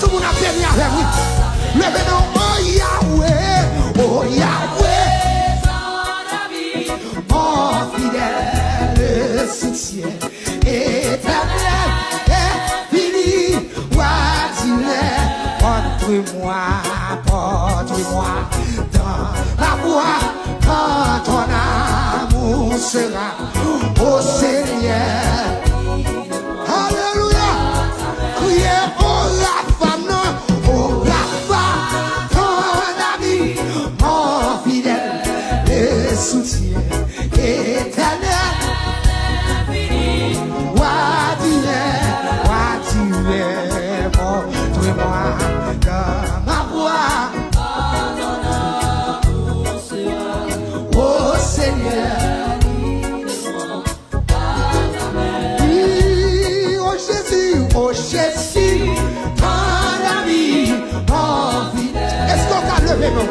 tout le monde a béni avec lui. Levez-nous, oh Yahweh, oh Yahweh. Mon fidèle soutien éternel et fini. Porte-moi dans la voie quand ton amour sera au Seigneur. Alléluia. Criez au Rapha, non, au Rapha, ton ami, mon fidèle et soutien éternel. Montre-moi dans ma voie, oh Seigneur. Oui, oh Jésus, ton ami, mon fidèle. Est-ce qu'on a levé mon,